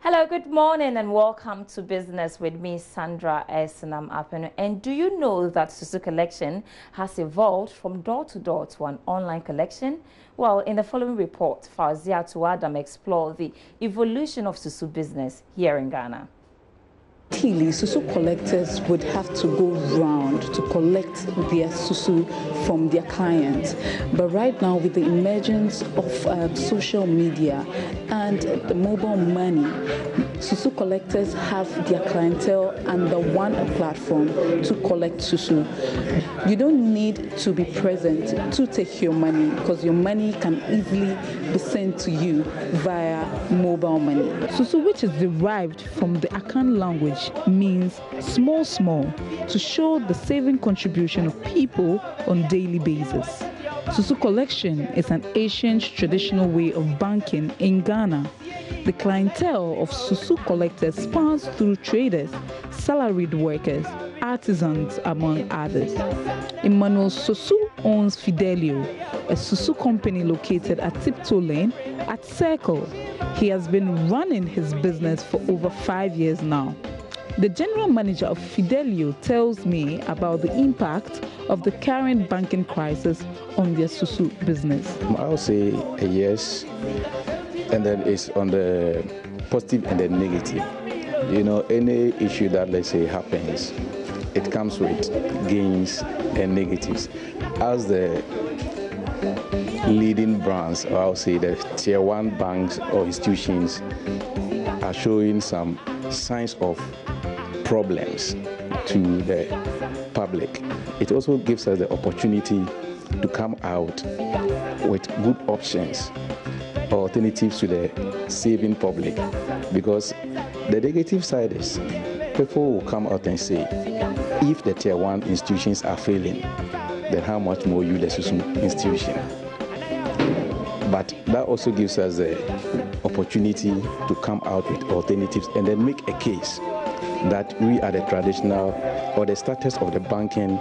Hello, good morning and welcome to Business with me, Sandra Esenam Apenu. And do you know that Susu Collection has evolved from door to an online collection? Well, in the following report, Fawzia to Adam explore the evolution of Susu business here in Ghana. Ideally, Susu collectors would have to go round to collect their Susu from their clients. But right now, with the emergence of social media and the mobile money, Susu collectors have their clientele under one platform to collect Susu. You don't need to be present to take your money because your money can easily be sent to you via mobile money. Susu, which is derived from the Akan language, means small to show the saving contribution of people on daily basis. Susu Collection is an ancient traditional way of banking in Ghana. The clientele of Susu collectors spans through traders, salaried workers, artisans, among others. Emmanuel Susu owns Fidelio, a Susu company located at Tiptoe Lane at Circle. He has been running his business for over 5 years now. The general manager of Fidelio tells me about the impact of the current banking crisis on their Susu business. I'll say a yes, and then it's on the positive and the negative. You know, any issue that, let's say, happens, it comes with gains and negatives. As the leading brands, or I'll say the tier 1 banks or institutions are showing some signs of problems to the public, it also gives us the opportunity to come out with good options, alternatives to the saving public. Because the negative side is people will come out and say, if the tier 1 institutions are failing, then how much more you, the Susu institution? But that also gives us the opportunity to come out with alternatives and then make a case that we are the traditional or the status of the banking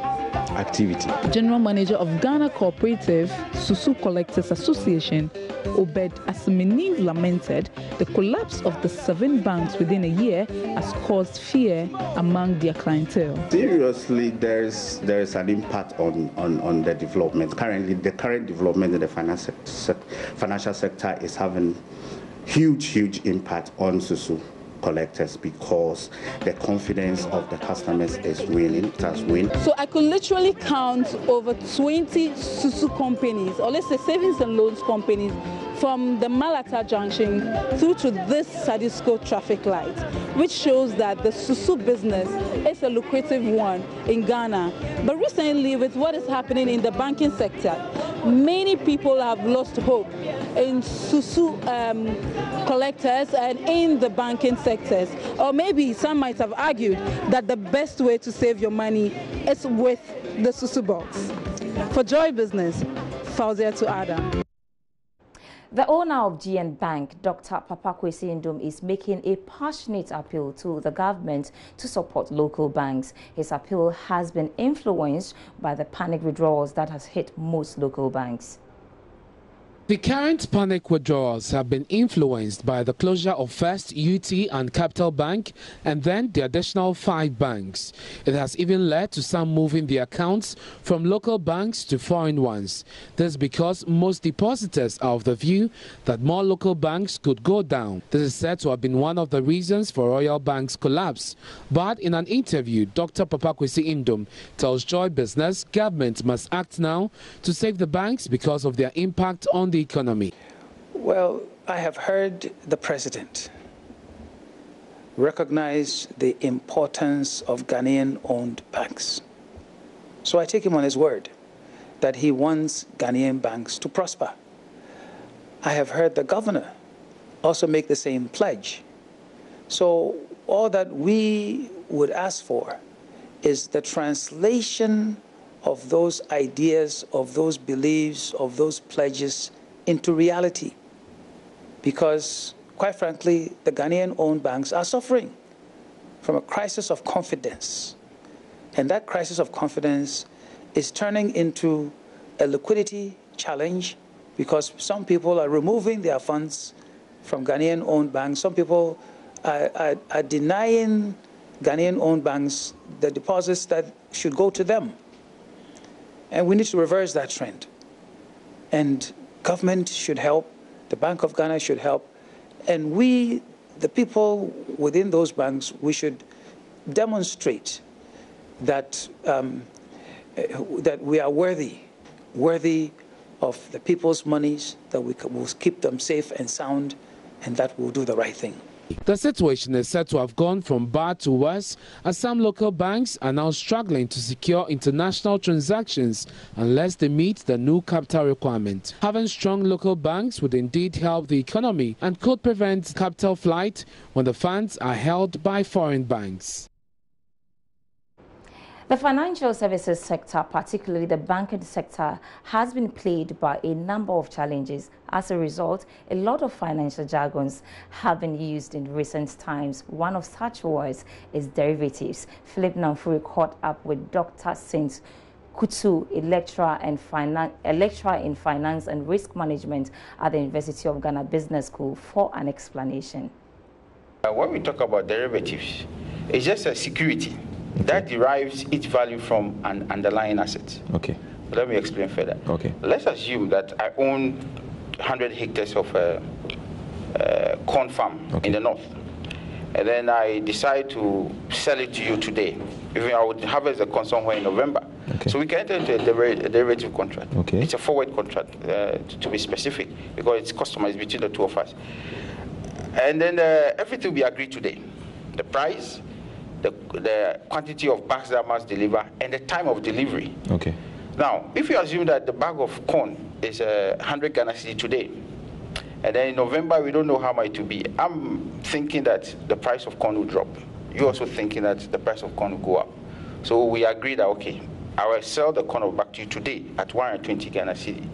activity. General Manager of Ghana Cooperative Susu Collectors Association, Obed Asimini, lamented the collapse of the 7 banks within a year has caused fear among their clientele. Seriously, there's an impact on the development. Currently, the current development in the financial sector is having huge impact on Susu collectors because the confidence of the customers is winning. It has won. So I could literally count over 20 Susu companies, or let's say savings and loans companies, from the Malata Junction through to this Sadisco traffic light, which shows that the Susu business is a lucrative one in Ghana. But recently, with what is happening in the banking sector, many people have lost hope in Susu collectors and in the banking sectors. Or maybe some might have argued that the best way to save your money is with the Susu box. For Joy Business, Fawzia to Adam. The owner of GN Bank, Dr. Papa Kwesi Ndom, is making a passionate appeal to the government to support local banks. His appeal has been influenced by the panic withdrawals that has hit most local banks. The current panic withdrawals have been influenced by the closure of first UT and Capital Bank and then the additional 5 banks. It has even led to some moving their accounts from local banks to foreign ones. This because most depositors are of the view that more local banks could go down. This is said to have been one of the reasons for Royal Bank's collapse. But in an interview, Dr. Papa Kwesi Ndom tells Joy Business government must act now to save the banks because of their impact on the economy. Well, I have heard the president recognize the importance of Ghanaian-owned banks. So I take him on his word that he wants Ghanaian banks to prosper. I have heard the governor also make the same pledge. So all that we would ask for is the translation of those ideas, of those beliefs, of those pledges into reality. Because, quite frankly, the Ghanaian-owned banks are suffering from a crisis of confidence. And that crisis of confidence is turning into a liquidity challenge because some people are removing their funds from Ghanaian-owned banks. Some people are denying Ghanaian-owned banks the deposits that should go to them. And we need to reverse that trend. And government should help, the Bank of Ghana should help, and we, the people within those banks, we should demonstrate that, that we are worthy of the people's monies, that we will keep them safe and sound, and that we'll do the right thing. The situation is said to have gone from bad to worse, as some local banks are now struggling to secure international transactions unless they meet the new capital requirement. Having strong local banks would indeed help the economy and could prevent capital flight when the funds are held by foreign banks. The financial services sector, particularly the banking sector, has been plagued by a number of challenges. As a result, a lot of financial jargons have been used in recent times. One of such words is derivatives. Philip Namfuri caught up with Dr. Saint Kutu, a lecturer in finance and risk management at the University of Ghana Business School, for an explanation. When we talk about derivatives, it's just a security that derives its value from an underlying asset. Okay. Let me explain further. Okay. Let's assume that I own 100 hectares of corn farm in the north, and then I decide to sell it to you today. Even I would harvest the corn somewhere in November. Okay. So we can enter into a derivative contract. Okay. It's a forward contract, to be specific, because it's customized between the two of us. And then everything will be agreed today. The price, the quantity of bags that must deliver, and the time of delivery. Okay. Now, if you assume that the bag of corn is 100 Ghana cedi today, and then in November we don't know how much it will be, I'm thinking that the price of corn will drop. You're also thinking that the price of corn will go up. So we agree that, okay, I will sell the corn back to you today at 120 Ghana cedi.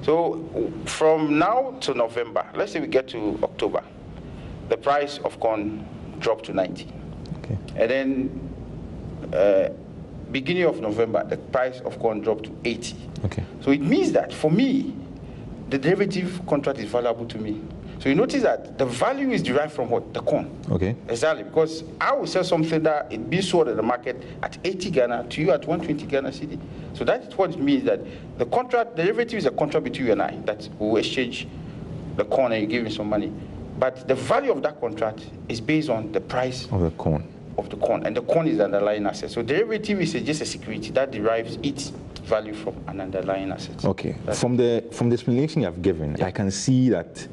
So from now to November, let's say we get to October, the price of corn dropped to 90. Okay. And then beginning of November, the price of corn dropped to 80. Okay. So it means that for me, the derivative contract is valuable to me. So you notice that the value is derived from what? The corn. Okay. Exactly, because I will sell something that it being sold in the market at 80 Ghana to you at 120 Ghana cedi. So that's what it means, that the contract, the derivative is a contract between you and I, that we will exchange the corn and you give me some money. But the value of that contract is based on the price of the corn. And the corn is the underlying asset. So derivative is just a security that derives its value from an underlying asset. Okay. From the explanation you have given, yeah, I can see that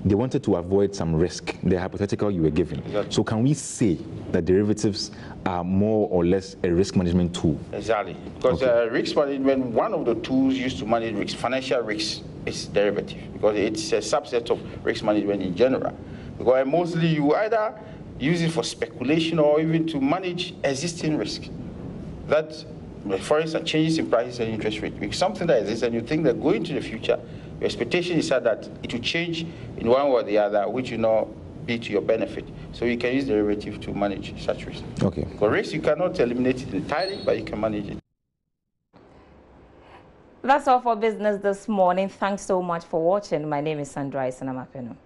they wanted to avoid some risk, the hypothetical you were given. Exactly. So can we say that derivatives are more or less a risk management tool? Exactly. Because risk management, one of the tools used to manage risk, financial risk, is derivative, because it's a subset of risk management in general. Because mostly you either use it for speculation or even to manage existing risk. That, for instance, changes in prices and interest rate. It's something that exists, and you think that going to the future, your expectation is that it will change in one way or the other, which will not be to your benefit. So you can use derivative to manage such risk. Okay. Because risk, you cannot eliminate it entirely, but you can manage it. That's all for business this morning. Thanks so much for watching. My name is Sandra Isanamapeno.